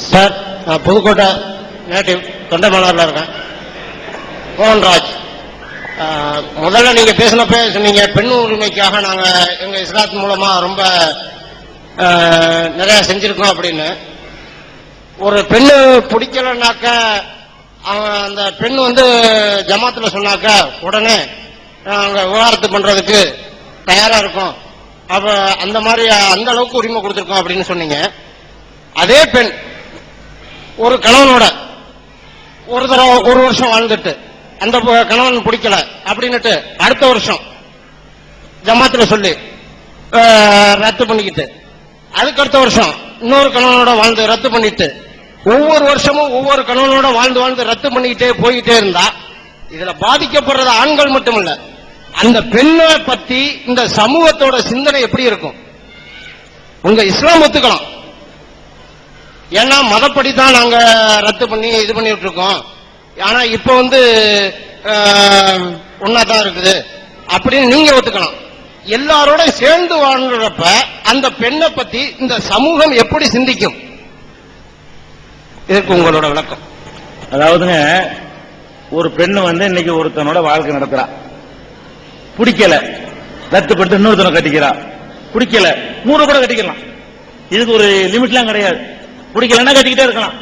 Sir, நான் Pudukkottai native தொண்டைமானார்ல இருக்கேன். மோகன்ராஜ், முதல்ல நீங்க பேசினப்ப சொன்னீங்க பெண் உரிமைக்காக நாங்க எங்க இஸ்லாத் மூலமா ரொம்ப நிறைய செஞ்சிருக்கோம் அப்படின்னு. ஒரு பெண்ணு பிடிக்கலன்னாக்க அந்த பெண் ஜமாத்துல சொன்னாக்க உடனே நாங்க விவாகரத்து பண்றதுக்கு தயாரா இருக்கோம், அப்ப அந்த மாதிரி அந்த அளவுக்கு உரிமை கொடுத்திருக்கோம் அப்படின்னு சொன்னீங்க. அதே பெண் ஒரு கணவனோட ஒரு வருஷம் வாழ்ந்துட்டு அந்த கணவன் பிடிக்கல அப்படின்னுட்டு அடுத்த வருஷம் ஜமாத்துல சொல்லி ரத்து பண்ணிக்கிட்டு அதுக்கு அடுத்த வருஷம் இன்னொரு கணவனோட வாழ்ந்து ரத்து பண்ணிட்டு ஒவ்வொரு வருஷமும் ஒவ்வொரு கணவனோட வாழ்ந்து ரத்து பண்ணிக்கிட்டே போயிட்டே இருந்தா இதுல பாதிக்கப்படுறது ஆண்கள் மட்டுமல்ல, அந்த பெண்ணை பத்தி இந்த சமூகத்தோட சிந்தனை எப்படி இருக்கும்? உங்க இஸ்லாம் ஒத்துக்கலாம், ஏன்னா மதப்படி தான் நாங்க ரத்து பண்ணி இது பண்ணிட்டு இருக்கோம், ஆனா இப்ப ஒன்னாதான் இருக்குது அப்படின்னு நீங்க ஒத்துக்கலாம். எல்லாரோட சேர்ந்து வாழ்றப்ப அந்த பெண்ணை பத்தி இந்த சமூகம் எப்படி சிந்திக்கும்? இதற்கு உங்களோட விளக்கம். அதாவதுங்க, ஒரு பெண்ணு இன்னைக்கு ஒருத்தனோட வாழ்க்கை நடத்துறா, பிடிக்கல ரத்து பண்ணிட்டு இன்னொருத்தனை கட்டிக்கிறா, பிடிக்கல 100 கூட கட்டிக்கலாம், இதுக்கு ஒரு லிமிட்லாம் கிடையாது, பிடிக்கலன்னா கட்டிக்கிட்டே இருக்கலாம்.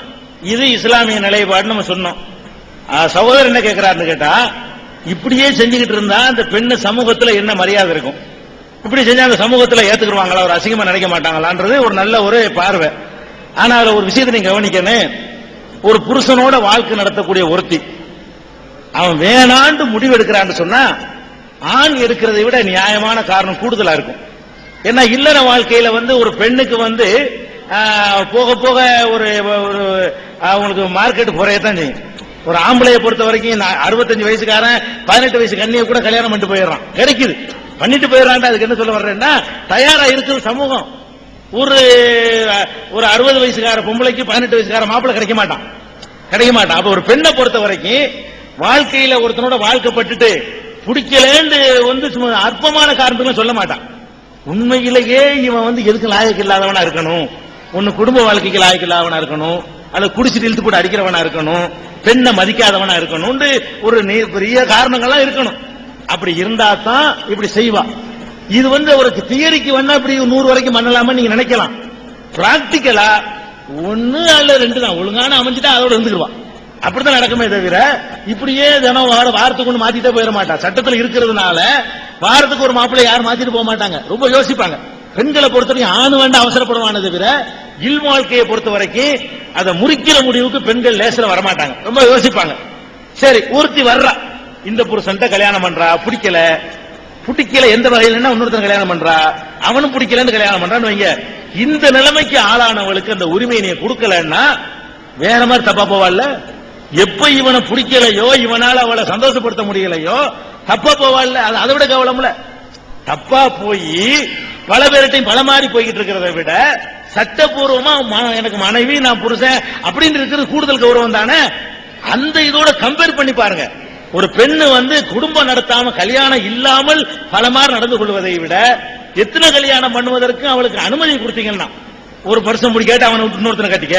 இது இஸ்லாமிய நிலைப்பாடு நம்ம சொன்னோம். சகோதரர் என்ன கேட்கிறாருன்னு கேட்டா, இப்படியே செஞ்சுக்கிட்டு இருந்தா அந்த பெண்ணு சமூகத்துல என்ன மரியாதை இருக்கும்? இப்படி செஞ்சா அந்த சமூகத்துல ஏத்துக்குருவாங்களா, ஒரு அசிங்கமா நினைக்க மாட்டாங்களான்றது ஒரு நல்ல ஒரு பார்வை. ஆனா அதுல ஒரு விஷயத்தை நீங்க கவனிக்கணும். ஒரு புருஷனோட வாழ்க்கை நடத்தக்கூடிய ஒருத்தி அவன் வேணாண்டு முடிவு எடுக்கிறான்னு சொன்னா ஆண் எடுக்கிறதை விட நியாயமான காரணம் கூடுதலா இருக்கும். ஏன்னா இல்லற வாழ்க்கையில ஒரு பெண்ணுக்கு போக போக ஒரு அவங்களுக்கு மார்க்கெட் குறையத்தான் செய்யும். ஒரு ஆம்பளைய பொறுத்த வரைக்கும் 65 வயசுக்காரன் 18 வயசு கண்ணியை கூட கல்யாணம் பண்ணிட்டு போயிடறான், கிடைக்குது, பண்ணிட்டு போயிடறான். அதுக்கு என்ன சொல்ல வர்றேன்னா, தயாரா இருக்குது சமூகம். ஒரு 60 வயசுக்கார பொம்பளைக்கு 18 வயசுக்கார மாப்பிள்ளை கிடைக்க மாட்டான். அப்ப ஒரு பெண்ணை பொறுத்த வரைக்கும் வாழ்க்கையில ஒருத்தனோட வாழ்க்கைப்பட்டுட்டு பிடிக்கலன்னு சும்மா அற்பமான காரணத்துக்கு சொல்ல மாட்டான். உண்மையிலேயே இவன் எதுக்கு லாயக்கு இல்லாதவனா இருக்கணும், ஒன்னு குடும்ப வாழ்க்கைக்கு லாயக்கு இல்லாதவனா இருக்கணும், அல்ல குடிச்சிட்டு இழுத்து போட்டு அடிக்கிறவனா இருக்கணும், பெண்ணை மதிக்காதவனா இருக்கணும், ஒரு பெரிய காரணங்கள்லாம் இருக்கணும். அப்படி இருந்தா தான் இப்படி செய்வா. இது ஒரு தியரிக்கு இப்படி 100 வரைக்கும் பண்ணலாமா நீங்க நினைக்கலாம். பிராக்டிக்கலா 1 அல்ல 2 தான் ஒழுங்கான அமைஞ்சிட்டா அதோட இருந்துக்குவான். அப்படித்தான் நடக்குமே தவிர இப்படியே தினம் வாரத்துக்கு ஒன்று மாத்திட்டே போயிட மாட்டான். சட்டத்தில் இருக்கிறதுனால வாரத்துக்கு ஒரு மாப்பிள்ளை யாரும் மாத்திட்டு போக மாட்டாங்க, ரொம்ப யோசிப்பாங்க. பெண்களை பொறுத்தவரைக்கும் ஆணு வேண்டாம் அவசரப்படுவானே தவிர இல் வாழ்க்கையை பொறுத்த வரைக்கும் அதை முறிக்கிற முடிவுக்கு பெண்கள் லேசில வரமாட்டாங்க, ரொம்ப யோசிப்பாங்க. சரி, ஒருத்தி வர்றா, இந்த புருஷன்ட்ட கல்யாணம் பண்றா, பிடிக்கல எந்த வகையில் இன்னொருத்தன் கல்யாணம் பண்றா, அவனும் பிடிக்கலன்னு கல்யாணம் பண்றான்னு வைங்க. இந்த நிலைமைக்கு ஆளானவளுக்கு அந்த உரிமையை நீ கொடுக்கலன்னா வேற மாதிரி தப்பா போவாள்ல. எப்ப இவனை பிடிக்கலையோ, இவனால அவளை சந்தோஷப்படுத்த முடியலையோ தப்பா போவாள்ல. அது அதை விட கவலம்ல. தப்பா போய் பல பேர்ட்டையும் பல மாறி போய்கிட்டு இருக்கிறத விட சட்டப்பூர்வமா எனக்கு மனைவி நான் புருஷன் அப்படின்னு இருக்கிறது கூடுதல் கௌரவம் தானே. அந்த இதோட கம்பேர் பண்ணி பாருங்க. ஒரு பெண்ணு குடும்பம் நடத்தாம கல்யாணம் இல்லாமல் பல மாறி நடந்து கொள்வதை விட எத்தனை கல்யாணம் பண்ணுவதற்கு அவளுக்கு அனுமதி கொடுத்தீங்கன்னா, ஒரு வருஷம் முடிக்காட்டு அவனை விட்டு இன்னொருத்தனை கட்டிக்க,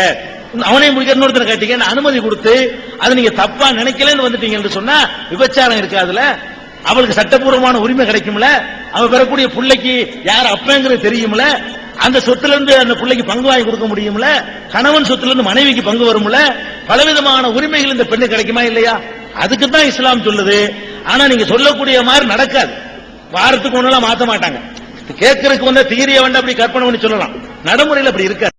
அவனையும் முடிக்க இன்னொருத்தனை கட்டிக்க அனுமதி கொடுத்து அதை நீங்க தப்பா நினைக்கலன்னு வந்துட்டீங்கன்னு சொன்னா விபச்சாரம் இருக்காதுல. அவளுக்கு சட்டப்பூர்வமான உரிமை கிடைக்கும்ல, அவ பெறக்கூடிய பிள்ளைக்கு யார் அப்பங்கிறது தெரியும்ல, அந்த சொத்துல இருந்து அந்த பிள்ளைக்கு பங்கு வாங்கி கொடுக்க முடியும்ல, கணவன் சொத்துல இருந்து மனைவிக்கு பங்கு வரும்ல, பலவிதமான உரிமைகள் இந்த பெண்ணு கிடைக்குமா இல்லையா? அதுக்கு தான் இஸ்லாம் சொல்லுது. ஆனா நீங்க சொல்லக்கூடிய மாதிரி நடக்காது. வாரத்துக்கு ஒண்ணெல்லாம் மாத்த மாட்டாங்க. கேட்கறதுக்கு தியரிய அப்படி கற்பனை பண்ணி சொல்லலாம், நடைமுறையில் அப்படி இருக்காது.